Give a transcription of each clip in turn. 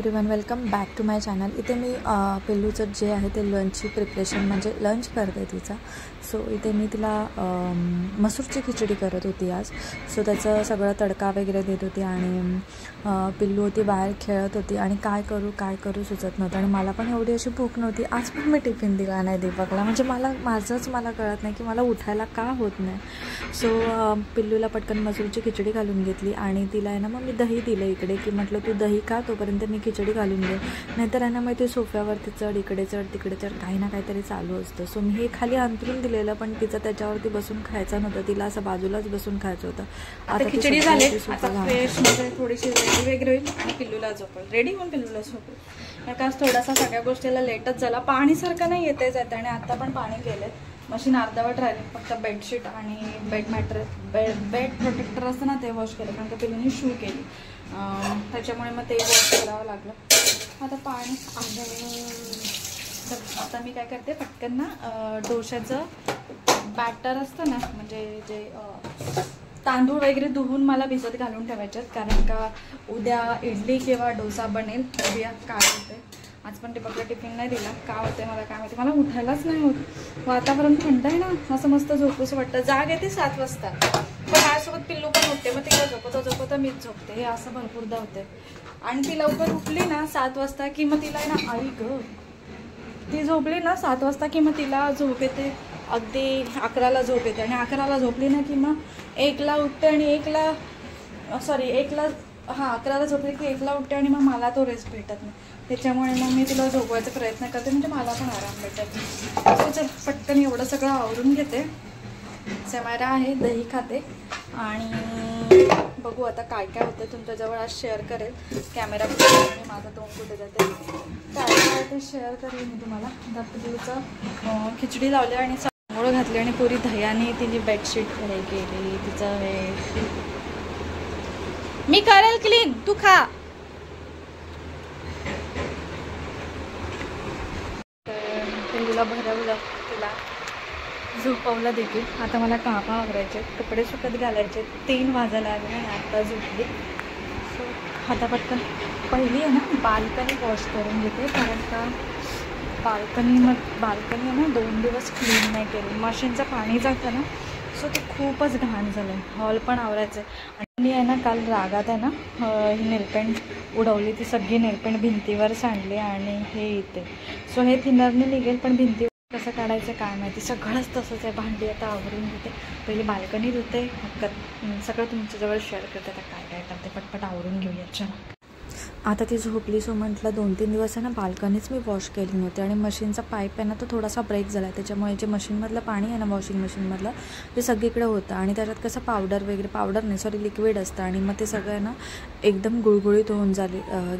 Everyone, welcome back to my channel. इथे मी पिल्लूचं जे आहे ते लंचची प्रिपरेशन म्हणजे लंच करते तिचा। सो इथे मी तिला मसूरची खिचडी करत होती आज। सो त्याचं सगळं तडका वगैरे देत होती आणि पिल्लू होती बाहेर खेळत होती आणि काय करू सुचत नव्हतं आणि मला पण एवढी अशी भूक नव्हती। आज पण मी टिफिन दिला नाही दीपकला, म्हणजे मला कळत नाही की मला उठायला का होत नाही। सो पिल्लूला पटकन मसूरची खिचडी घालून घेतली आणि तिला आहे ना मग मी दही दिलं इकडे, की म्हटलं तू दही खा तोपर्यंत मी खिचडी घालून घे, नाहीतर आहे ना मग ते सोफ्यावरती चढ इकडे चढ तिकडे चढ काही ना काहीतरी चालू असतं। सो मी हे खाली अंतरून दिलेलं, पण तिचं त्याच्यावरती बसून खायचं नव्हतं, तिला असं बाजूलाच बसून खायचं होतं। आता खिचडी झाली, आता फ्रेश मध्ये थोडीशी रेडी वगैरे होईल आणि पिल्लूला झोपेल, रेडी होऊन पिल्लूला झोपेल। आज थोडासा सगळ्या गोष्टीला लेटच झाला, पाणी सारखं नाही येते जाते आणि आता पण पाणी गेले, मशीन अर्धवट राहिले, फक्त बेडशीट आणि बेड प्रोटेक्टर असतं ना ते वॉश केलं, कारण का पिल्लूने शू केली त्याच्यामुळे मग ते वॉश करावं लागलं। आता पाणी आहे तर आता मी काय करते पटकन ना डोशाचं बॅटर असतं ना, म्हणजे जे तांदूळ वगैरे धुवून मला भिजत घालून ठेवायचे, कारण का उद्या इडली किंवा डोसा बनेल। बघूया काय होते। आज पण दीपकला टिफिन नाही दिला, काय होते मला काय माहिती, मला उठायलाच नाही होत। वातावरण थंड आहे ना, असं मस्त झोपूस वाटतं। जाग येते 7 वाजता, पण माझ्यासोबत पिल्लू पण उठते, मग तिला झोपता मीच झोपते, हे असं भरपूरदा होते। आणि ती लवकर उठली ना 7 वाजता की मग तिला आहे ना आई ग, ती झोपली ना 7 वाजता की मग तिला झोप येते, अगदी 11ला झोप येते आणि 11ला झोपली ना की मग 1ला उठते आणि 1ला 11ला झोपली की 1ला उठते आणि मग मला तो रेस्ट भेटत नाही। त्याच्यामुळे मग मी तिला झोपवायचा प्रयत्न करते, म्हणजे मला पण आराम भेटेल। सो चल पटकन एवढं सगळं आवरून घेते, सेमायरा आहे, दही खाते आणि बघू आता काय काय होतं। तुमच्याजवळ आज शेअर करेल, कॅमेरा कुठे माझा तोंड कुठे जाते काय काय ते शेअर करेल मी तुम्हाला। दत्तूचं खिचडी लावली आणि आंघोळ घातली आणि पुरी दह्याने तिची बेडशीट हे केली, तिचं हे मी करेल क्लीन, तू खा। पिल्लूला भरवलं, तिला झोपवलं देखील। आता मला कामं आवरायचे, कपडे सुकत घालायचे, 3 वाजायला लागले आणि आता झोपली। सो आता पटकन पहिली आहे ना बाल्कनी वॉश करून घेते, कारण का बाल्कनी आहे ना 2 दिवस क्लीन नाही केली, मशीनचं पाणी जातं ना, सो ते खूपच घाण झालं आहे। हॉल पण आवरायचं आहे आणि मी आहे ना काल रागात आहे ना ही नेलपेंट उडवली, ती सगळी नेलपेंट भिंतीवर सांडली आणि हे येते। सो हे थिनरने निघेल, पण भिंतीवर कसं काढायचं काय माहिती, सगळंच तसंच आहे। भांडी आता आवरून घेते, पहिली बाल्कनी धुते, सगळं तुमच्याजवळ शेअर करते। आता काय काय करते पटपट आवरून घेऊया चला। आता ती झोपली, सो म्हटलं 2-3 दिवस आहे ना बाल्कनीच मी वॉश केली नव्हती आणि मशीनचा पाईप आहे ना तो थोडासा ब्रेक झाला, त्याच्यामुळे जे मशीनमधलं पाणी आहे ना वॉशिंग मशीनमधलं ते सगळीकडे होतं आणि त्याच्यात कसं पावडर लिक्विड असतं आणि मग ते सगळं आहे ना एकदम गुळगुळीत होऊन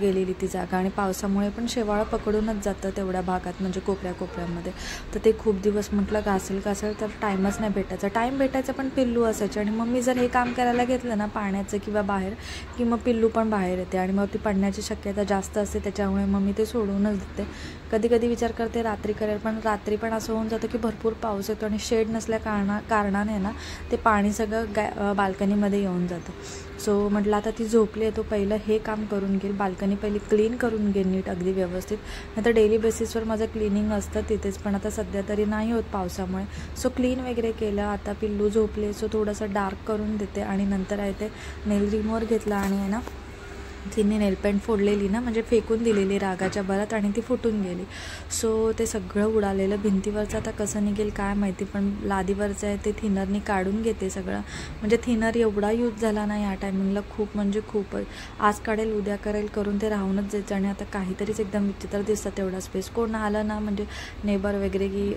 गेलेली ती जागा आणि पावसामुळे पण शेवाळं पकडूनच जातं तेवढ्या भागात, म्हणजे कोपऱ्यामध्ये। तर ते खूप दिवस म्हटलं घासेल तर टाईमच नाही भेटायचा, टाईम भेटायचा पण पिल्लू असायचे आणि मग मी जर हे काम करायला घेतलं ना पाण्याचं किंवा बाहेर, की मग पिल्लू पण बाहेर येते आणि मग ती पडण्याची शक्यता जास्त असते, त्याच्यामुळे मग मी ते सोडूनच देते। कधी विचार करते रात्री करेल, पण रात्री पण असं होऊन जातं की भरपूर पाऊस येतो आणि शेड नसल्या कारणाने ना ते पाणी सगळं बाल्कनीमध्ये येऊन जातं। सो म्हटलं आता ती झोपली आहे, तो पहिलं हे काम करून घेईल, बाल्कनी पहिली क्लीन करून घेईल नीट अगदी व्यवस्थित, नाहीतर डेली बेसिसवर माझं क्लिनिंग असतं तिथेच, पण आता सध्या तरी नाही होत पावसामुळे। सो क्लीन वगैरे केलं, आता पिल्लू झोपले, सो थोडंसं डार्क करून देते आणि नंतर आहे ते नेल रिमूव्हर घेतला आणि आहे ना तिने नेलपेंट फोडलेली ना, म्हणजे फेकून दिलेली रागाच्या भरात आणि ती फुटून गेली। सो ते सगळं उडालेलं भिंतीवरचं आता कसं निघेल काय माहिती, पण लादीवरचं आहे ते थिनरनी काढून घेते सगळं, म्हणजे थिनर एवढा यूज झाला ना या टायमिंगला, खूप म्हणजे खूपच। आज काढेल उद्या करेल करून ते राहूनच जायचं आणि आता काहीतरीच एकदम विचित्र दिसतं तेवढा स्पेस। कोण आलं ना म्हणजे नेबर वगैरे की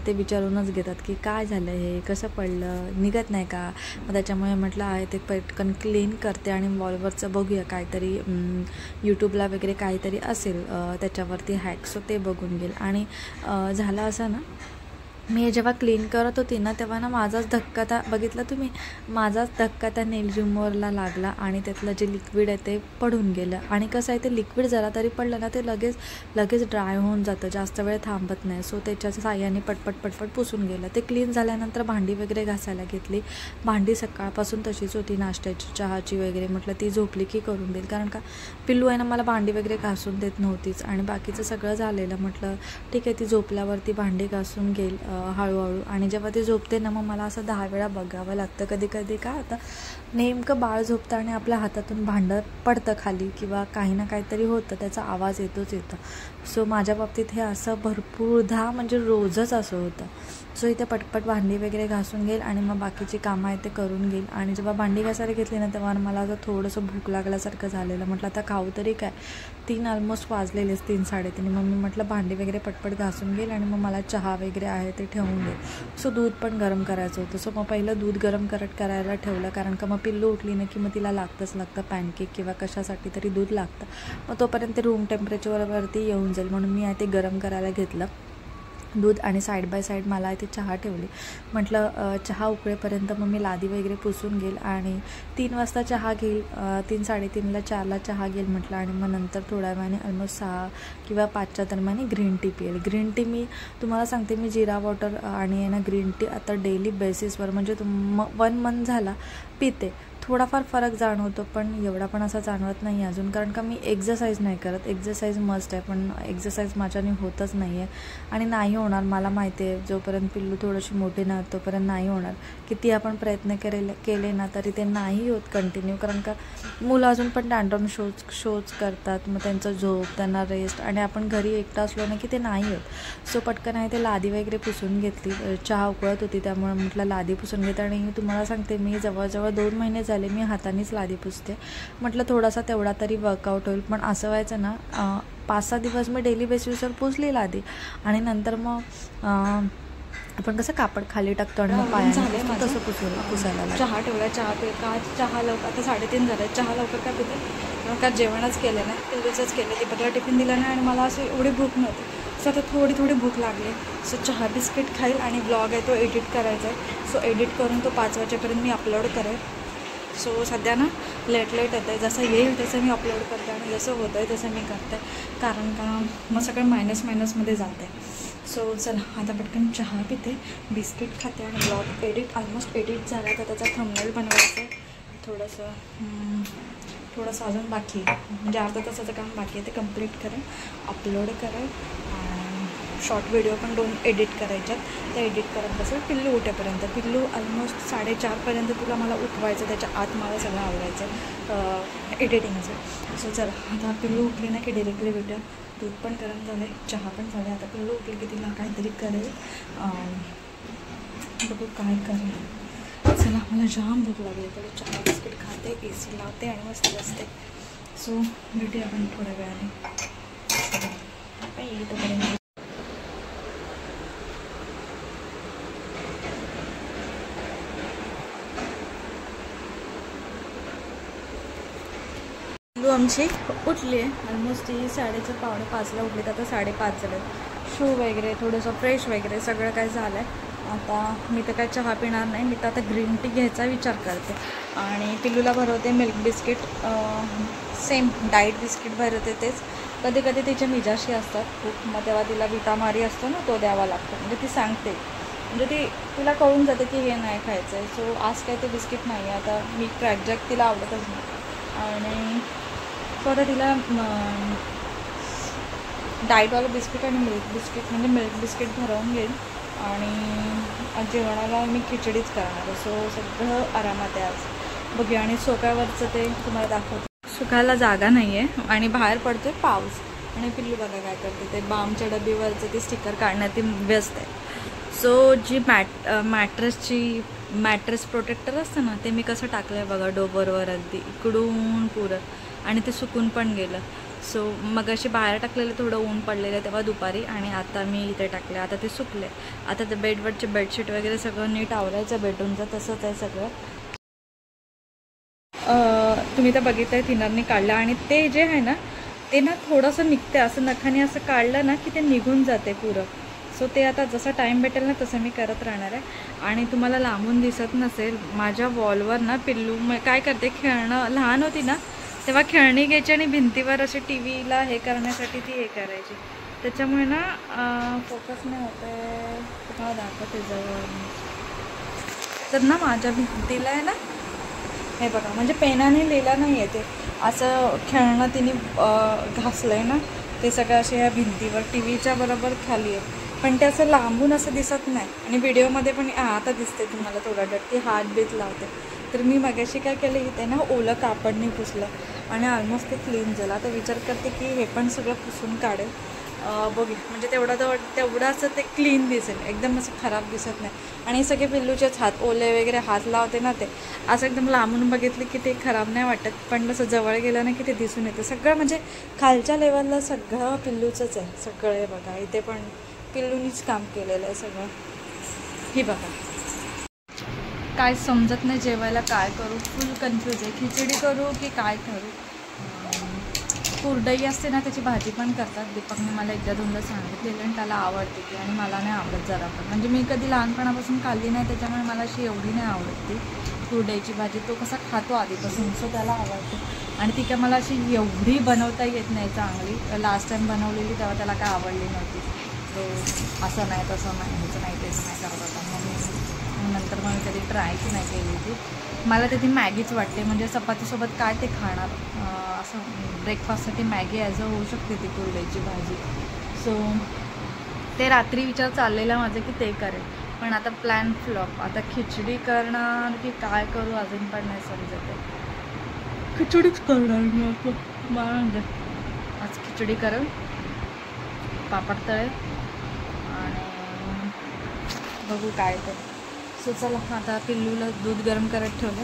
ते विचारूनच घेतात की काय झालं, हे कसं पडलं, निघत नाही का, मग त्याच्यामुळे म्हटलं आहे ते पटकन क्लीन करते आणि वॉलवरचं बघूया काहीतरी यूट्यूबला वगैरे काहीतरी असेल त्याच्यावरती हॅक, सो ते बघून घेईल। आणि झालं असं ना मी जेव्हा क्लीन करत होती ना तेव्हा ना माझाच धक्का त्या बघितला तुम्ही, माझाच धक्का त्या नेल रिमूव्हरला लागला आणि त्यातलं जे लिक्विड आहे ते पडून गेलं. आणि कसं आहे ते लिक्विड जरा तरी पडलं ना ते लगेच ड्राय होऊन जातं, जास्त वेळ थांबत नाही. सो त्याच्या साह्याने पटपट पुसून गेलं. ते क्लीन झाल्यानंतर भांडी वगैरे घासायला घेतली. भांडी सकाळपासून तशीच होती, नाश्त्याची चहाची वगैरे. म्हटलं ती झोपली की करून देईल, कारण का पिल्लू आहे ना मला भांडी वगैरे घासून देत नव्हतीच आणि बाकीचं सगळं झालेलं. म्हटलं ठीक आहे ती झोपल्यावरती भांडी घासून घेईल हळूहळू. आणि जेव्हा ती झोपते ना मग मला असं 10 वेळा बघावं लागतं. कधी काय होतं नेमकं बाळ झोपतं आणि आपल्या हातातून भांडं पडतं खाली किंवा काही ना काहीतरी होतं, त्याचा आवाज येतो. सो माझ्या बाबतीत हे असं भरपूरदा म्हणजे रोजच असं होतं. सो इथे पटपट भांडी वगैरे घासून घेईल आणि मग बाकीची कामं आहे ते करून घेईल. आणि जेव्हा भांडी घासायला घेतली ना तेव्हा मला असं थोडंसं भूक लागल्यासारखं झालेलं. म्हटलं आता खाऊ तरी काय, 3 ऑलमोस्ट वाजलेलेच, 3 साडेतीन. मग मी म्हटलं भांडी वगैरे पटपट घासून घेईल आणि मग मला चहा वगैरे आहे ते ठेवून घेईल. सो दूध पण गरम करायचं होतं. सो मग पहिलं दूध गरम करायला ठेवलं, कारण का मग पिल्लू उठली ना की मग तिला लागतं पॅनकेक किंवा कशासाठी तरी दूध लागतं. मग तोपर्यंत रूम टेम्परेचरवरती येऊन जाईल म्हणून मी आहे ते गरम करायला घेतलं दूध. आणि साईड बाय साईड मला इथे चहा ठेवली. म्हटलं चहा उकळेपर्यंत मग मी लादी वगैरे पुसून घेईल आणि 3 वाजता चहा घेईल, 3 साडेतीनला 4ला चहा घेईल म्हटलं. आणि मग नंतर थोड्या वेळाने ऑलमोस्ट 6 किंवा 5च्या दरम्यान ग्रीन टी पिईल. ग्रीन टी मी तुम्हाला सांगते, मी जिरा वॉटर आणि आहे ना ग्रीन टी आता डेली बेसिसवर म्हणजे 1 मंथ झाला पिते. थोडाफार फरक जाणवतो पण एवढा पण असा जाणवत नाही अजून, कारण का मी एक्झरसाईज नाही करत. एक्झरसाईज मस्ट आहे पण एक्झरसाईज माझ्याने होतच नाही आहे आणि नाही होणार. मला माहिती आहे जोपर्यंत पिल्लू थोडीशी मोठी नाही तोपर्यंत नाही होणार. किती आपण प्रयत्न केले ना तरी ते नाही होत कंटिन्यू, कारण का मुलं अजून पण टँट्रम शोज करतात. मग त्यांचं झोप, त्यांना रेस्ट, आणि आपण घरी एकटा असलो ना की ते नाही होत. सो पटकन आहे ते लादी वगैरे पुसून घेतली. चहा उकळत होती त्यामुळे म्हटलं लादी पुसून घेते. आणि तुम्हाला सांगते मी जवळजवळ 2 महिने झाले मी हातानेच लादी पुसते. म्हटलं थोडासा तेवढा तरी वर्कआउट होईल. पण असं व्हायचं ना 5-6 दिवस मी डेली बेसिसवर पुसली लादी आणि नंतर मग आपण कसं कापड खाली टाकतो आणि मग पायाने तसं पुसायला लागतं. चहा ठेवला, चहा लवकर, आता 3:30 झाले. चहा लवकर काय पिते, कारण का जेवणच केलं नाही, पिल्लूचंच केलं. दीपकला टिफिन दिला नाही आणि मला असं एवढी भूक नव्हती. सो आता थोडी भूक लागली. सो चहा बिस्किट खाईल आणि ब्लॉग आहे तो एडिट करायचा आहे. सो एडिट करून तो 5 वाजेपर्यंत मी अपलोड करेल. सो सध्या ना लेट येतं आहे, जसं येईल तसं मी अपलोड करते आणि जसं होतं आहे तसं मी करते, कारण का मग सगळं मायनसमध्ये जातं आहे. सो चला आता पटकन चहा पिते, बिस्किट खाते आणि ब्लॉग ऑलमोस्ट एडिट झाला. तर त्याचा थंबनेल बनवायचं आहे. थोडंसं अजून बाकी आहे, म्हणजे अर्धा तासाचं काम बाकी आहे. ते कंप्लीट करेन, अपलोड करेन. शॉर्ट व्हिडिओ पण 2 एडिट करायच्यात, ते एडिट करत बसेल पिल्लू उठेपर्यंत. पिल्लू ऑलमोस्ट 4:30पर्यंत तुला मला उठवायचं, त्याच्या आत मला सगळं आवडायचं एडिटिंगचं. सो चला आता पिल्लू उठली ना की डिरेक्टली भेटूया. दूध पण गरम झालं आहे, चहा पण झालं आहे. आता पिल्लू उठली की तिला काहीतरी करेल, बघू काय करेल. चला मला जाम भूक लागली, तर चहा बिस्किट खाते, AC लावते आणि मस्त बसते. सो भेटूया आपण थोड्या वेळाने. तोपर्यंत आमची उठली आहे. ऑलमोस्ट ती 4:45 उठली, तर आता 5:30 झाले. शू वगैरे थोडंसं फ्रेश वगैरे सगळं काय झालं आहे. आता मी तर काय चहा पिणार नाही, मी तर आता ग्रीन टी घ्यायचा विचार करते. आणि पिल्लूला भरवते milk biscuit, same diet biscuit भरवते तेच. कधी कधी तिच्या मिजाशी असतात खूप, मग तेव्हा तिला विटामारी असतो ना तो द्यावा लागतो. म्हणजे ती सांगते, म्हणजे तिला कळून जाते की हे नाही खायचं आहे. सो आज काय ते बिस्किट नाही आहे. आता मी क्रॅकजॅक तिला आवडतच नाही आणि सो आता तिला डाएटवालं बिस्किट आणि मिल्क बिस्किट, म्हणजे मिल्क बिस्किट भरवून घेईन. आणि जेवणाला मी खिचडीच करणार आहे. सो सगळं आरामात आहे आज. बघूया. आणि सोफ्यावरचं ते तुम्हाला दाखवते. सुखायला जागा नाही आहे आणि बाहेर पडतो आहे पाऊस. आणि पिल्लू बघा काय करते, ते बामच्या डबीवरचं ते स्टिकर काढण्यात व्यस्त आहे. सो जी मॅट्रेस प्रोटेक्टर असतं ना, ते मी कसं टाकलं आहे बघा डोबरवर, अगदी इकडून पुरं, आणि ते सुकून पण गेलं. सो मग अशी बाहेर टाकलेलं, थोडं ऊन पडलेलं तेव्हा दुपारी, आणि आता मी इथे टाकले. आता ते सुकले. आता ते बेडवरचे बेडशीट वगैरे सगळं नीट आवरायचं. बेडरूमचं तसंच आहे सगळं. तुम्ही तर बघितलं आहे थिनरने काढलं, आणि ते जे आहे ना ते ना थोडंसं निघते, असं नखाने असं काढलं ना की ते निघून जाते पुरं. सो ते आता जसं टाईम भेटेल ना तसं मी करत राहणार आहे. आणि तुम्हाला लांबून दिसत नसेल, माझ्या वॉलवर ना पिल्लू काय करते, खेळणं लहान होती ना तेव्हा खेळणी घ्यायची आणि भिंतीवर असे टी व्हीला हे करण्यासाठी ती हे करायची. त्याच्यामुळे ना फोकस नाही होत आहे, तुम्हाला दाखवते जवळ. तर ना माझ्या भिंतीला आहे ना हे बघा, म्हणजे पेनाने लिहिलं नाही आहे, ते असं खेळणं तिने घासलं आहे ना, ते सगळं असे ह्या भिंतीवर टी व्हीच्या बरोबर खाली आहे. पण ते असं लांबून असं दिसत नाही. आणि व्हिडिओमध्ये पण आता दिसते तुम्हाला थोडं डट्टी हात बीत लावते. तर मी मगाशी काय केलं, इथे ना ओलं कापडने पुसलं आणि ऑलमोस्ट ते क्लीन झालं. आता विचार करते की हे पण सगळं पुसून काढेल, बघू म्हणजे तेवढं असं ते क्लीन दिसेल, एकदम असं खराब दिसत नाही. आणि सगळे पिल्लूचेच हात ओले वगैरे हात लावते ना, ते असं एकदम लांबून बघितले की ते खराब नाही वाटत, पण असं जवळ गेलं ना की ते दिसून येतं. सगळं म्हणजे खालच्या लेवलला सगळं पिल्लूचंच आहे सगळं. हे बघा इथे पण पिल्लूनीच काम केलेलं आहे सगळं. हे बघा काय समजत नाही जेवायला काय करू, फुल कन्फ्यूज आहे. खिचडी करू की काय करू. कुरडई असते ना त्याची भाजी पण करतात, दीपकने मला एकदा दोनदा सांगितलेलं आणि त्याला आवडते ती, आणि मला नाही आवडत जरा पण. म्हणजे मी कधी लहानपणापासून खाल्ली नाही, त्याच्यामुळे मला अशी एवढी नाही आवडत ती कुरडईची भाजी. तो कसा खातो आधीपासून, सो त्याला आवडते. आणि ती काय मला अशी एवढी बनवता येत नाही चांगली. लास्ट टाईम बनवलेली तेव्हा त्याला काय आवडली नव्हती. तो असं नाही तसं नाही, ह्याचं नाही तेच नाही करत होता. मग नंतर मग कधी ट्रायच नाही केली ती. मला तर ती मॅगीच वाटते, म्हणजे चपातीसोबत काय ते खाणार, असं ब्रेकफास्टसाठी मॅगी ॲज अ होऊ शकते ती कुरडईची भाजी. सो ते रात्री विचार चाललेला माझं की ते करेल, पण आता प्लॅन फ्लॉप. आता खिचडी करणार की काय करू अजून पण नाही समजत आहे. खिचडीच करणार मी आता, म्हणजे आज खिचडी करेल, पापड तळेल आणि बघू काय ते. सो चला आता पिल्लूला दूध गरम करत ठेवलं.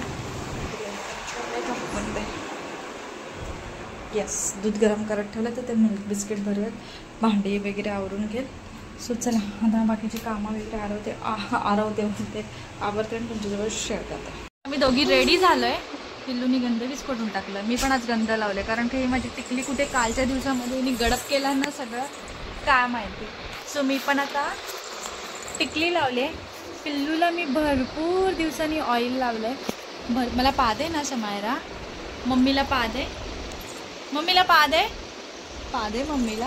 येस, दूध गरम करत ठेवलं तर ते मिल्क बिस्किट भरवेल, भांडी वगैरे आवरून घेईल. सो चला आता बाकीची कामं वगैरे आरवते आवरते आणि तुमच्याजवळ शेअर करते. आम्ही दोघी रेडी झालो आहे. पिल्लूनी गंध विस्कटून टाकलं, मी पण आज गंध लावले, कारण की माझी टिकली कुठे कालच्या दिवसामध्ये मी गडप केला ना सगळं काय माहिती. सो मी पण आता टिकली लावले. पिल्लूला मी भरपूर दिवसांनी ऑइल लावलं आहे. मला पादे ना शमायरा, मम्मीला पादे, मम्मीला पादे पादे मम्मीला.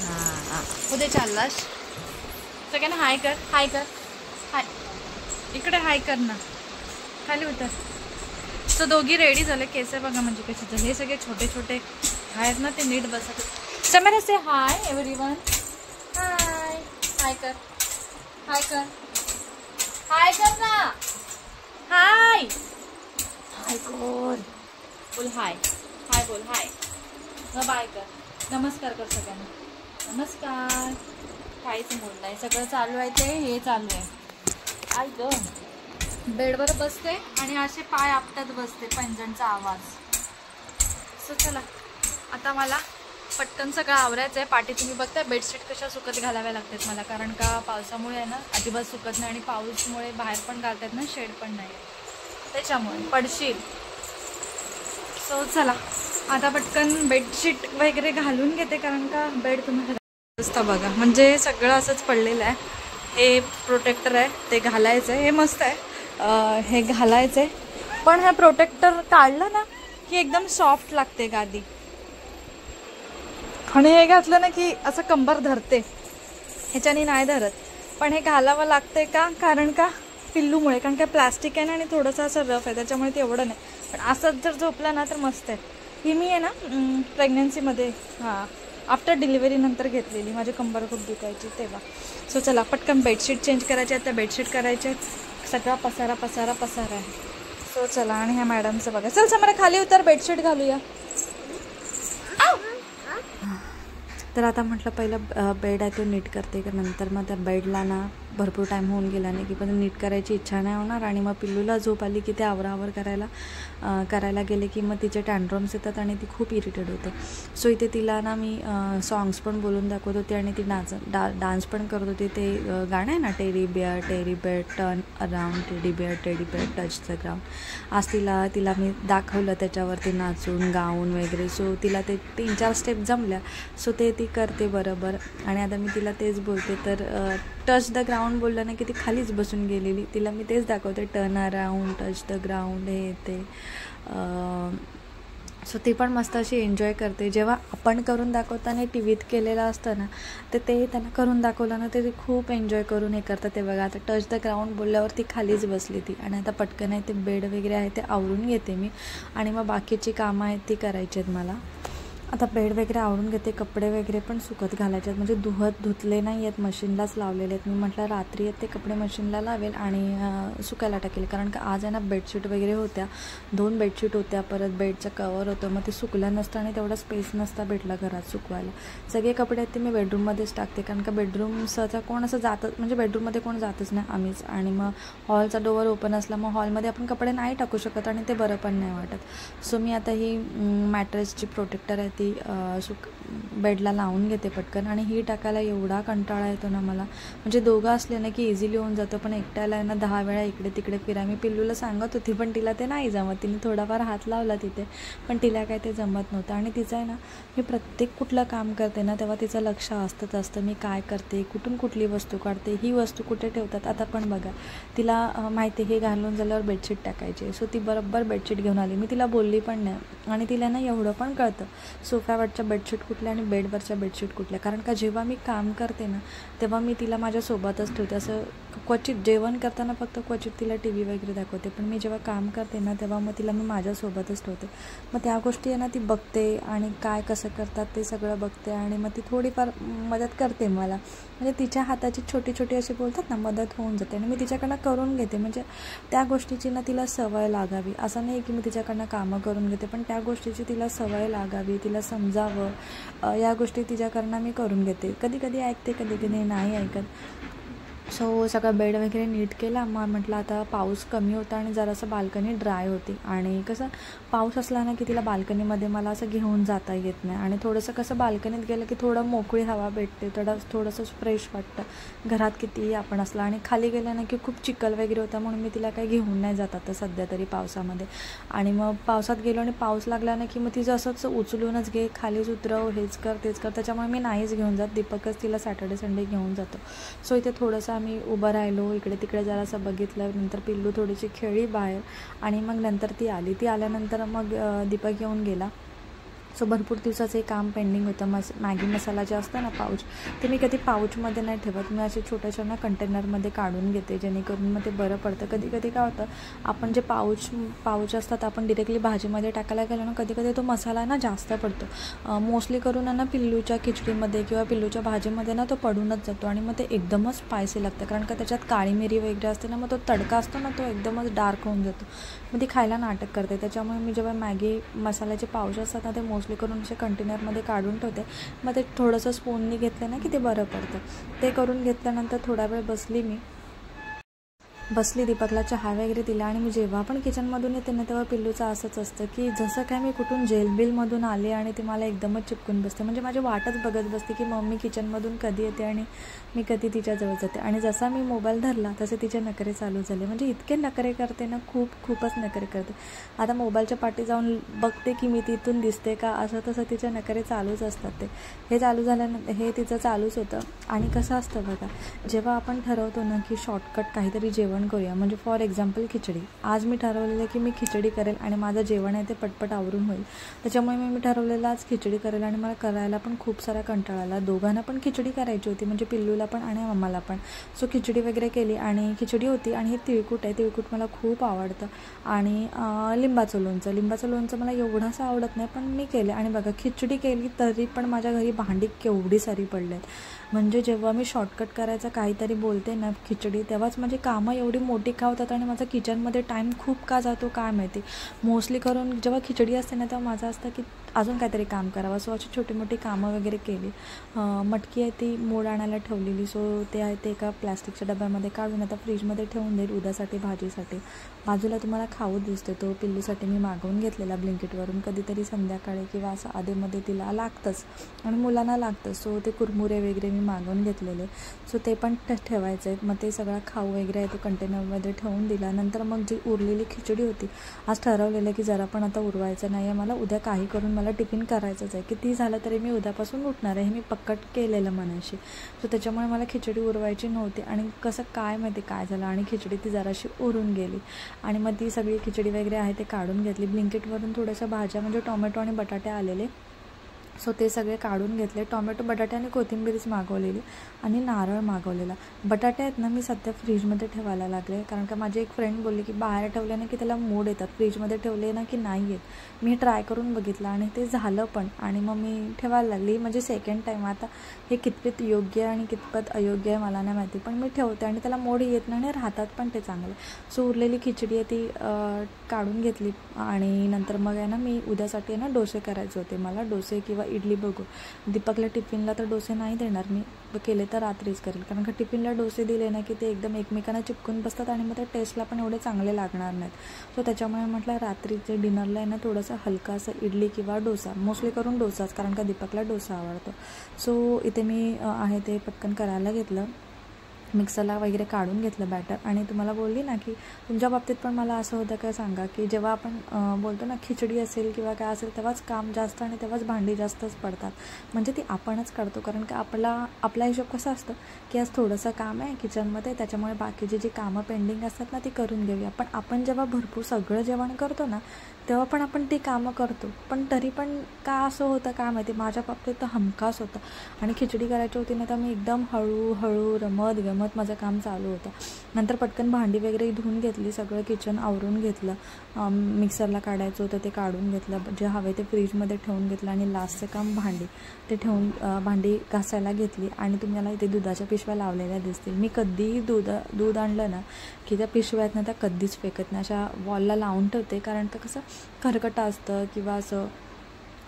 हां कुठे चाललास, सगळ्यांना हाय कर, हाय कर, हाय इकडे हाय कर ना, खाली उतर. सो दोघी रेडी झाले. केस बघा म्हणजे कसे झाले, हे सगळे छोटे छोटे आहेत ना ते नीट बसत. शमायरा से हाय एव्हरीवन, हाय हाय कर, हाय कर, हाय कर ना, हाय हाय बोल, बोल हाय, हाय बोल, हाय बाय कर, नमस्कार कर सगळ्यांना, नमस्कार. काहीच मूड नाही, सगळं चालू आहे ते हे चालू आहे. आई ग बेडवर बसते आणि असे पाय आपटत बसते, पैंजणचा आवाज. सो चला आता मला पटकन सगळं आवरायचं आहे. पाठी तुम्ही बघताय बेडशीट कशा सुकत घालाव्या लागतात मला, कारण का पावसामुळे आहे ना अजिबात सुकत नाही, आणि पाऊसमुळे बाहेर पण घालतात ना, शेड पण नाही त्याच्यामुळे पडशील. सो चला आता पटकन बेडशीट वगैरे घालून घेते, कारण का बेड तुम्ही रस्ता बघा म्हणजे सगळं असंच पडलेलं आहे. हे प्रोटेक्टर आहे ते घालायचं आहे, हे मस्त आहे, हे घालायचं आहे. पण हे प्रोटेक्टर काढलं ना की एकदम सॉफ्ट लागते गादी, आणि हे घातलं ना की असं कंबर धरते, ह्याच्याने नाही धरत. पण हे घालावं लागतंय का, कारण का पिल्लूमुळे, कारण का प्लास्टिक आहे ना आणि थोडंसं असं रफ आहे, त्याच्यामुळे ते एवढं नाही. पण असंच जर झोपलं ना तर मस्त आहे. ही मी आहे ना प्रेग्नन्सीमध्ये, हां आफ्टर डिलिव्हरी नंतर घेतलेली, माझी कंबर खूप दुखायची तेव्हा. सो चला पटकन बेडशीट चेंज करायचे आहेत, त्या बेडशीट करायचे, सगळा पसारा पसारा पसारा आहे. सो चला, आणि ह्या मॅडमचं बघा. चल समोर खाली उतर, बेडशीट घालूया. तर आता म्हटलं पहिलं बेड आहे तो नीट करते, नंतर मग त्या बेडला ना भरपूर टाईम होऊन गेला नाही की पण नीट करायची इच्छा नाही होणार आणि मग पिल्लूला झोप आली की ते आवरावर करायला गेले की मग तिचे टँट्रम्स येतात आणि ती खूप इरिटेट होते. सो इथे तिला ना मी सॉंग्स पण बोलून दाखवत होते आणि ती डान्स पण करत होती. ते गाणं आहे ना, teddy bear turn around, teddy bear touch the ground. आज तिला मी दाखवलं त्याच्यावरती नाचून गाऊन वगैरे. सो तिला ते 3-4 स्टेप जमल्या. सो ते ती करते बरोबर. आणि आता मी तिला तेच बोलते, तर टच द ग्राउंड बोललं ना की ती खालीच बसून गेलेली. तिला मी तेच दाखवते, turn around, touch the ground, हे ते. सो ती पण मस्त अशी एन्जॉय करते. जेव्हा आपण करून दाखवताना टी व्हीत केलेलं असतं ना, तर ते त्यांना करून दाखवलं ना ते खूप एन्जॉय करून हे करतात. ते बघा, आता टच द ग्राउंड बोलल्यावर ती खालीच बसली ती. आणि आता पटकन आहे ते बेड वगैरे आहे ते आवरून घेते मी आणि मग बाकीची कामं आहेत ती करायची आहेत मला. आता बेड वगैरे आवरून घेते. कपडे वगैरे पण सुकत घालायचे आहेत, म्हणजे धुतले नाही आहेत, मशीनलाच लावलेले आहेत. मी म्हटलं रात्री आहेत ते कपडे मशीनला लावेल आणि सुकायला टाकेल, कारण का आज आहे ना बेडशीट वगैरे होत्या, 2 बेडशीट होत्या, परत बेडचं कवर होतं. मग ते सुकलं नसतं आणि तेवढा स्पेस नसता भेटला घरात सुकवायला. सगळे कपडे आहेत ते मी बेडरूममध्येच टाकते, कारण का बेडरूमचा कोण असं जातं, म्हणजे बेडरूममध्ये कोण जातच नाही आम्हीच. आणि मग हॉलचा डोअर ओपन असला मग हॉलमध्ये आपण कपडे नाही टाकू शकत आणि ते बरं पण नाही वाटत. सो मी आता ही मॅट्रेसची प्रोटेक्टर आहे ती बेडला लावून घेते पटकन. आणि ही टाकायला एवढा कंटाळा येतो ना मला, म्हणजे दोघं असले ना की इझिली होऊन जातं, पण एकट्याला आहे ना 10 वेळा इकडे तिकडे फिरा. मी पिल्लूला सांगत होती पण तिला ते नाही जमत. तिने थोडाफार हात लावला तिथे, पण तिला काय ते जमत नव्हतं. आणि तिचं आहे ना, मी प्रत्येक कुठलं काम करते ना तेव्हा तिचं लक्ष असतं मी काय करते, कुठून कुठली वस्तू काढते, ही वस्तू कुठे ठेवतात. आता पण बघा, तिला माहिती हे घालून झाल्यावर बेडशीट टाकायची. सो ती बरोबर बेडशीट घेऊन आली. मी तिला बोलली पण नाही. आणि तिला ना एवढं पण कळतं सोफ्यावरच्या बेडशीट कुठल्या आणि बेडवरच्या बेडशीट कुठल्या, कारण का जेव्हा मी काम करते ना तेव्हा मी तिला माझ्यासोबतच ठेवते. असं क्वचित जेवण करताना फक्त क्वचित तिला टी व्ही वगैरे दाखवते, पण मी जेव्हा काम करते ना तेव्हा मग तिला मी माझ्यासोबतच ठेवते. मग त्या गोष्टी आहे ना ती बघते आणि काय कसं करतात ते सगळं बघते आणि मग ती थोडीफार मदत करते मला. म्हणजे तिच्या हाताची छोटी छोटी अशी बोलतात ना मदत होऊन जाते आणि मी तिच्याकडनं करून घेते. म्हणजे त्या गोष्टीची ना तिला सवय लागावी. असं नाही की मी तिच्याकडनं कामं करून घेते, पण त्या गोष्टीची तिला सवय लागावी, तिला समजावं, या गोष्टी तिच्याकडनं मी करून घेते. कधी कधी ऐकते, कधी कधी नाही ऐकत. सो सगळं बेड वगैरे नीट केला. मग म्हटलं आता पाऊस कमी होता आणि जरासं बाल्कनी ड्राय होती. आणि कसं पाऊस असला ना की तिला बाल्कनीमध्ये मला असं घेऊन जाता येत नाही. आणि थोडंसं कसं बाल्कनीत गेलं की थोडं मोकळी हवा भेटते, थोडंसं फ्रेश वाटतं. घरात कितीही आपण असलं आणि खाली गेलं ना की खूप चिखल वगैरे होता, म्हणून मी तिला काही घेऊन नाही जात आता सध्या तरी पावसामध्ये. आणि मग पावसात गेलो आणि पाऊस लागला ना की मग तिचं असंच उचलूनच घे, खालीच उतरव, हेच कर तेच कर. त्याच्यामुळे मी नाहीच घेऊन जात. दीपकच तिला सॅटर्डे संडे घेऊन जातो. सो इथे थोडंसं आम्ही उभं राहिलो, इकडे तिकडे जरासं बघितलं. नंतर पिल्लू थोडीशी खेळली बाहेर आणि मग नंतर ती आल्यानंतर मग दीपक येऊन गेला. सो भरपूर दिवसाचं एक काम पेंडिंग होतं. मॅगी मसाला जे असतं ना पाऊच, ते मी कधी पाऊचमध्ये नाही ठेवत. मी असे छोट्याशा ना कंटेनरमध्ये काढून घेते, जेणेकरून मग ते बरं पडतं. कधी कधी काय होतं, आपण जे पाऊच असतात आपण डिरेक्टली भाजीमध्ये टाकायला गेलो ना, कधी कधी तो मसाला ना जास्त पडतो. मोस्टली करून ना पिल्लूच्या खिचडीमध्ये किंवा पिल्लूच्या भाजीमध्ये ना तो पडूनच जातो आणि मग ते एकदमच स्पायसी लागतं, कारण का त्याच्यात काळी मिरी वगैरे असते ना, मग तो तडका असतो ना तो एकदमच डार्क होऊन जातो. मग ती खायला नाटक करते. त्याच्यामुळे मी जेव्हा मॅगी मसाल्याचे पाऊच असतात ना ते मोस्टली करून असे कंटेनरमध्ये काढून ठेवते. मग ते थोडंसं स्पूननी घेतलं ना की ते बरं पडतं. ते करून घेतल्यानंतर थोडा वेळ बसली दीपकला चहा वगैरे दिला. आणि मी जेव्हा पण किचनमधून येते ना तेव्हा पिल्लूचं असंच असतं की जसं काय मी कुठून जेलबिलमधून आले आणि ती मला एकदमच चिपकून बसते. म्हणजे माझी वाटच बघत बसते की मम्मी किचनमधून कधी येते आणि मी कधी तिच्याजवळ जाते. आणि जसा मी मोबाईल धरला तसे तिचे नखरे चालू झाले. म्हणजे इतके नखरे करते ना, खूपच नखरे करते. आता मोबाईलच्या पाठी जाऊन बघते की मी तिथून दिसते का, असं तसं तिचे नखरे चालूच असतात. हे चालू झाल्यानंतर हे तिचं चालूच होतं. आणि कसं असतं बघा, जेव्हा आपण ठरवतो ना की शॉर्टकट काहीतरी जेवण करूया, म्हणजे फॉर एक्झाम्पल खिचडी. आज मी ठरवलेलं की मी खिचडी करेल आणि माझं जेवण आहे ते पटपट आवरून होईल. त्याच्यामुळे मी ठरवलेलं आज खिचडी करेल. आणि मला करायला पण खूप सारा कंटाळा आला. दोघांना पण खिचडी करायची होती, म्हणजे पिल्लूला पण आणि आम्हाला पण. सो खिचडी वगैरे केली आणि खिचडी होती. आणि हे तिळकूट आहे, तिळकूट मला खूप आवडतं. आणि लिंबाचं लोणचं मला एवढंसं आवडत नाही, पण मी केले. आणि बघा, खिचडी केली तरी पण माझ्या घरी भांडी केवढी सारी पडली आहेत. म्हणजे जेव्हा मी शॉर्टकट करायचं काहीतरी बोलते ना खिचडी, तेव्हाच माझी कामं एवढी मोठी का होतात आणि माझा किचनमध्ये टाईम खूप का जातो काय माहिती. मोस्टली करून जेव्हा खिचडी असते ना तेव्हा माझं असतं की अजून काहीतरी काम करावं. सो अशी छोटी मोठी कामं वगैरे केली. मटकी आहे ती मोड आणायला ठेवलेली. सो ते आहे ते एका प्लॅस्टिकच्या डब्यामध्ये काढून आता फ्रीजमध्ये ठेवून देईल उद्यासाठी भाजीसाठी. बाजूला तुम्हाला खाऊ दिसते तो पिल्लूसाठी मी मागवून घेतलेला ब्लिंकिटवरून. कधीतरी संध्याकाळी किंवा असं आधीमध्ये तिला लागतंच आणि मुलांना लागतं. सो ते कुरमुरे वगैरे मी मागवून घेतलेले. सो ते पण ठेवायचं आहे. मग ते सगळा खाऊ वगैरे आहे तो कंटेनरमध्ये ठेवून दिला. नंतर मग जी उरलेली खिचडी होती, आज ठरवलेलं की जरा पण आता उरवायचं नाही आहे मला, उद्या काही करून मला टिफिन करायचंच आहे. किती झालं तरी मी उद्यापासून उठणार आहे, हे मी पक्कट केलेलं मनाशी. सो त्याच्यामुळे मला खिचडी उरवायची नव्हती. आणि कसं काय माहिती काय झालं, आणि खिचडी ती जराशी उरून गेली. आणि मग ती सगळी खिचडी वगैरे आहे ते काढून घेतली. ब्लिंकिटवरून थोड्याशा भाज्या म्हणजे टोमॅटो आणि बटाटे आलेले, सो ते सगळे काढून घेतले. टोमॅटो, बटाटे आणि कोथिंबीरच मागवलेली आणि नारळ मागवलेला. बटाटे आहेत ना मी सध्या फ्रीजमध्ये ठेवायला लागले, कारण का माझी एक फ्रेंड बोलली की बाहेर ठेवले ना की त्याला मोड येतात, फ्रीजमध्ये ठेवले ना की नाही येत. मी ट्राय करून बघितलं आणि ते झालं पण, आणि मग मी ठेवायला लागली. म्हणजे सेकंड टाईम. आता हे कितपत योग्य आणि कितपत अयोग्य आहे मला नाही माहिती, पण मी ठेवते आणि त्याला मोड येत नाही आणि राहतात पण ते चांगले. सो उरलेली खिचडी आहे ती काढून घेतली. आणि नंतर मग आहे ना मी उद्यासाठी आहे ना डोसे करायचे होते मला. डोसे किंवा इडली बघू. दीपकला टिफिनला तर डोसे नाही देणार मी, केले तर रात्रीच करेल, कारण का टिफिनला डोसे दिले ना की ते एकदम एकमेकांना चिपकून बसतात आणि मग त्या टेस्टला पण एवढे चांगले लागणार नाहीत. सो त्याच्यामुळे म्हटलं रात्रीचे डिनरला आहे ना थोडंसं हलका असं इडली किंवा डोसा, मोस्टली करून डोसाच, कारण का दीपकला डोसा आवडतो. सो इथे मी आहे ते पटकन करायला घेतलं. मिक्सरला वगैरे काढून घेतलं बॅटर. आणि तुम्हाला बोलली ना की तुमच्या बाबतीत पण मला असं होतं का सांगा, की जेव्हा आपण बोलतो ना खिचडी असेल किंवा काय असेल तेव्हाच काम जास्त आणि तेव्हाच भांडी जास्तच पडतात. म्हणजे ती आपणच काढतो, कारण का आपला हिशोब कसा असतो की आज थोडंसं काम आहे किचनमध्ये, त्याच्यामुळे बाकीची जी कामं पेंडिंग असतात ना ती करून घेऊया. पण आपण जेव्हा भरपूर सगळं जेवण करतो ना तेव्हा पण आपण ती कामं करतो, पण तरी पण का असं होतं काय माहिती. माझ्या बाबतीत तर हमखास होतं. आणि खिचडी करायची होती ना तर मी एकदम हळूहळू रमत माझं काम चालू होतं. नंतर पटकन भांडी वगैरे धुवून घेतली, सगळं किचन आवरून घेतलं. मिक्सरला काढायचं होतं ते काढून घेतलं, जे हवे ते फ्रीजमध्ये ठेवून घेतलं. आणि लास्टचं काम भांडी ते ठेवून भांडी घासायला घेतली. आणि तुम्हाला इथे दुधाच्या पिशव्या लावलेल्या दिसतील. मी कधीही दूध आणलं ना की त्या पिशव्या आहेत ना त्या कधीच फेकत नाही, अशा वॉलला लावून ठेवते, कारण का कसं खरकटं असतं किंवा असं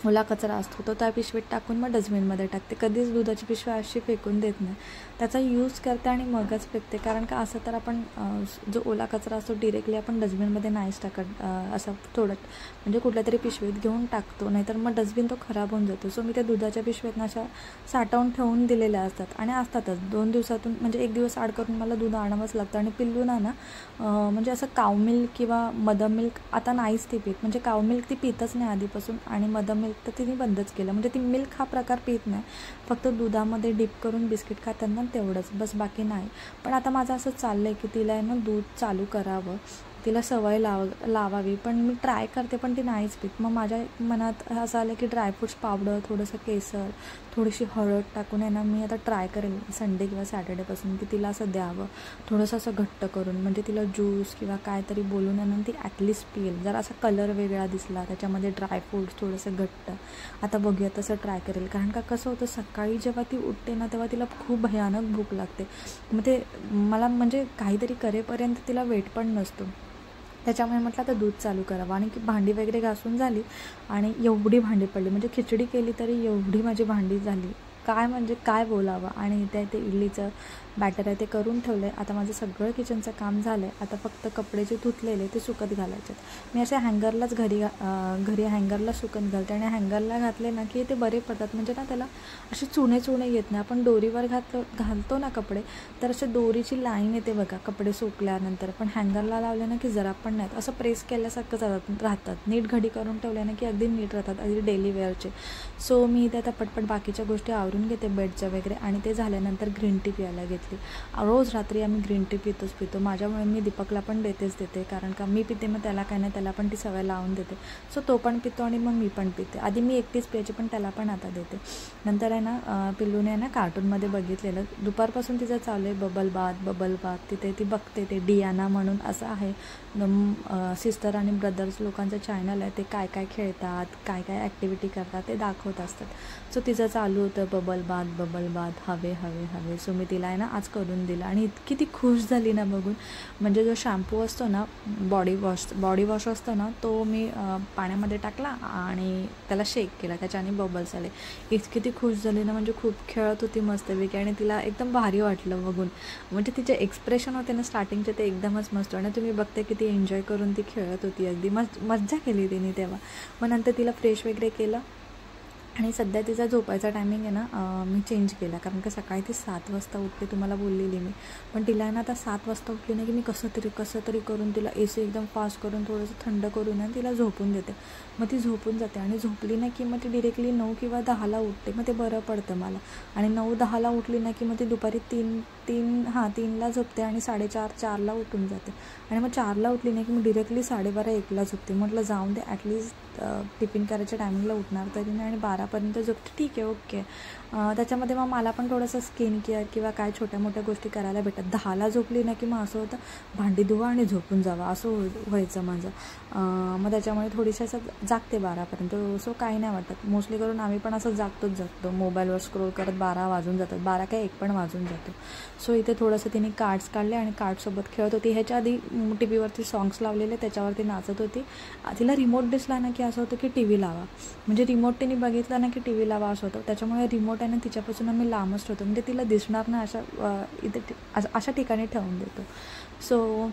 ओला कचरा असतो तो त्या पिशवीत टाकून मग डस्टबिनमध्ये टाकते. कधीच दुधाची पिशवी अशी फेकून देत नाही, त्याचा यूज करते आणि मगच फेकते. कारण का असं तर आपण जो ओला कचरा असतो डिरेक्टली आपण डस्टबिनमध्ये नाहीच टाकत, असं थोडं म्हणजे कुठल्या तरी पिशवीत घेऊन टाकतो, नाहीतर मग डस्टबिन तो खराब होऊन जातो. सो मी त्या दुधाच्या पिशवीतनं अशा साठवून ठेवून दिलेल्या असतात आणि असतातच 2 दिवसातून, म्हणजे 1 दिवस आड करून मला दूध आणावंच लागतं. आणि पिल्लूना ना म्हणजे असं काव मिल्क किंवा मदर मिल्क आता नाहीच ती पीत, म्हणजे काव मिल्क ती पितच नाही आधीपासून, आणि मदर मिल्क तर तिने बंदच केलं. म्हणजे ती मिल्क हा प्रकार पित नाही, फक्त दुधामध्ये डिप करून बिस्किट खाताना तेवढंच, बस बाकी नाही. पण आता माझं असं चाललं आहे की तिला आहे ना दूध चालू करावं, तिला सवय लावावी. पण मी ट्राय करते पण ती नाहीच पित. मग माझ्या मनात असं आलं की ड्रायफ्रूट्स पावडर, थोडंसं केसर, थोडीशी हळद टाकून आहे ना मी आता ट्राय करेल संडे किंवा सॅटर्डेपासून की तिला असं द्यावं थोडंसं असं घट्ट करून, म्हणजे तिला ज्यूस किंवा काय तरी बोलून आहे ना ती ॲटलिस्ट पिईल. जर असा कलर वेगळा दिसला त्याच्यामध्ये ड्रायफ्रूट्स थोडंसं घट्ट, आता बघूया तसं ट्राय करेल. कारण का कसं होतं सकाळी जेव्हा ती उठते ना तेव्हा तिला खूप भयानक भूक लागते. मग ते मला म्हणजे काहीतरी करेपर्यंत तिला वेट पण नसतो, त्याच्यामुळे म्हटलं आता दूध चालू करावं. आणि भांडी वगैरे घासून झाली आणि एवढी भांडी पडली, म्हणजे खिचडी केली तरी एवढी माझी भांडी झाली, काय म्हणजे काय बोलावं. आणि इथे इडलीचं बॅटर आहे ते करून ठेवलं आहे. आता माझं सगळं किचनचं काम झालं आहे. आता फक्त कपडे जे धुतलेले ते सुकत घालायचे. मी असे हँगरलाच घरी हँगरला सुकत घालते, आणि हँगरला घातले ना की ते बरे पडतात, म्हणजे ना त्याला असे चुणे येत नाही. आपण दोरीवर घालतो ना कपडे तर असे दोरीची लाईन येते बघा कपडे सुकल्यानंतर, पण हँगरला लावले ना की जरा पण नाहीत, असं प्रेस केल्यासारखं राहतात. नीट घडी करून ठेवल्या ना की अगदी नीट राहतात, अगदी डेली वेअरचे. सो मी इथे आता पटपट बाकीच्या गोष्टी आवरून घेते बेडच्या वगैरे. आणि ते झाल्यानंतर ग्रीन टी प्यायला घेतली. रोज रात्री आम्ही ग्रीन टी पितो. माझ्यामुळे मी दीपकला पण देते, कारण का मी पिते मग त्याला काय नाही, त्याला पण ती सवय लावून देते. सो तो पण पितो आणि मग मी पण पिते. आधी मी एकटीच प्यायची पण त्याला पण आता देते. नंतर आहे ना पिल्लूने आहे ना कार्टूनमध्ये बघितलेलं, दुपारपासून तिचं चालू आहे बबल बाथ. तिथे ती बघते, ते डियाना म्हणून असं आहे सिस्टर आणि ब्रदर्स लोकांचं चॅनल आहे. ते काय काय खेळतात, काय काय ॲक्टिव्हिटी करतात ते दाखवत असतात. सो तिचं चालू होतं बबल बाथ हवे. सो मी तिला आहे ना आज करून दिलं आणि इतकी ती खुश झाली ना बघून. म्हणजे जो शॅम्पू असतो ना, बॉडी वॉश असतो ना, तो मी पाण्यामध्ये टाकला आणि त्याला शेक केला, त्याच्याने बबल्स आले. इतकी ती खुश झाली ना, म्हणजे खूप खेळत होती मस्तपैकी आणि तिला एकदम भारी वाटलं बघून. म्हणजे तिचे एक्सप्रेशन होते ना स्टार्टिंगचे ते एकदमच मस्त आणि तुम्ही बघते की ती एन्जॉय करून ती खेळत होती, अगदी मज्जा केली तिने तेव्हा. मग नंतर तिला फ्रेश वगैरे केलं आणि सध्या तिचा झोपायचा टायमिंग आहे ना मी चेंज केला, कारण की सकाळी ती 7 वाजता उठते तुम्हाला बोललेली मी. पण तिला ना आता 7 वाजता उठली नाही की मी कसं तरी करून तिला AC एकदम फास्ट करून थोडंसं थंड करून आणि तिला झोपून देते. मग ती झोपून जाते आणि झोपली नाही की मग ती डिरेक्टली 9 किंवा 10ला उठते. मग ते बरं पडतं मला. आणि 9-10ला उठली नाही की मग ती दुपारी 3ला झोपते आणि 4:30-4ला उठून जाते. आणि मग 4ला उठली नाही की मग डिरेक्टली 12:30-1ला झोपते. म्हटलं जाऊन दे, ॲटलिस्ट टिफिन करायच्या टायमिंगला उठणार तरी नाही आणि 12पर्यंत झोपते, ठीक आहे, ओके. त्याच्यामध्ये मग मला पण थोडंसं स्किन केअर किंवा काय छोट्या मोठ्या गोष्टी करायला भेटतात. 10ला झोपली ना की मग असं होतं भांडी धुवा आणि झोपून जावा असं व्हायचं माझं. मग त्याच्यामुळे थोडीशी असं जागते 12पर्यंत. सो काही नाही वाटत. मोस्टली करून आम्ही पण असं जागतो मोबाईलवर स्क्रोल करत 12 वाजून जातात, 12 काय 1 पण वाजून जातो. सो इथे थोडंसं तिने कार्ड्स काढले आणि कार्डसोबत खेळत होती. ह्याच्या आधी TV वरती सॉंग्स लावलेले, त्याच्यावरती नाचत होती. तिला रिमोट दिसला ना की असं होतं की TV लावा, म्हणजे रिमोट तिने बघितला ना की TV लावा असं होतं. त्याच्यामुळे रिमोट आहे ना तिच्यापासून आम्ही लांबच ठेवतो, म्हणजे तिला दिसणार ना अशा ठिकाणी ठेवून देतो. सो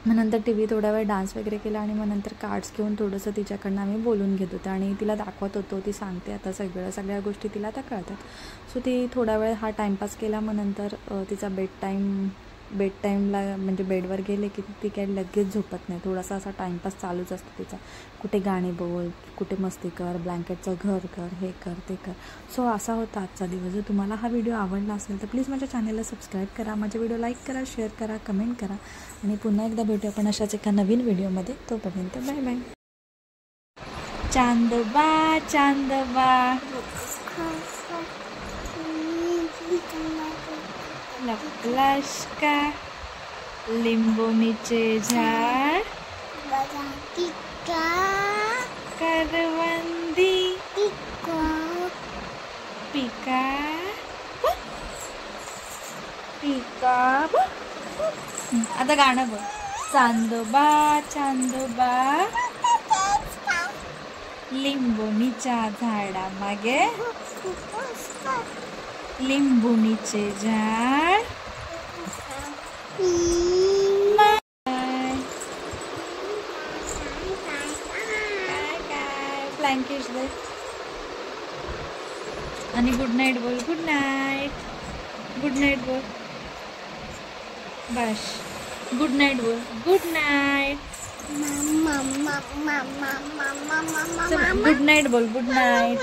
मग नंतर TV थोड्या वेळ डान्स वगैरे केला आणि मग नंतर कार्ड्स घेऊन थोडंसं तिच्याकडनं आम्ही बोलून घेत होतो आणि तिला दाखवत होतो. ती सांगते आता सगळ्या गोष्टी तिला आता कळतात. सो ती थोडा वेळ हा टाईमपास केला. मग नंतर तिचा बेड टाईमला म्हणजे बेडवर गेले की ती काही लगेच झोपत नाही. थोडासा असा टाईमपास चालूच असतो तिचा. कुठे गाणे बोल, कुठे मस्ती कर, ब्लँकेटचं घर कर, हे कर ते कर. सो असा होता आजचा दिवस. जर तुम्हाला हा व्हिडिओ आवडला असेल तर प्लीज माझ्या चॅनलला सबस्क्राईब करा, माझे व्हिडिओ लाईक करा, शेअर करा, कमेंट करा आणि पुन्हा एकदा भेटू आपण अशाच एका नवीन व्हिडिओमध्ये. तोपर्यंत बाय बाय. चांदोबा चांदोबा लपलास का लिंबोनीचे झाड, करवंदी पिका आता गाणं बोल. चांदोबा चांदोबा लिंबोनीच्या झाडामागे, लिंबोनीचे झाड. ब्लँकेट दे आणि गुड नाईट बोल. गुड नाईट, गुड नाईट बोल. बस गुड नाईट बोल. गुड नाईट, गुड नाईट बोल. Good night.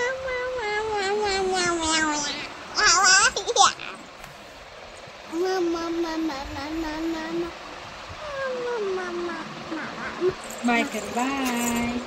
बाय कर. बाय.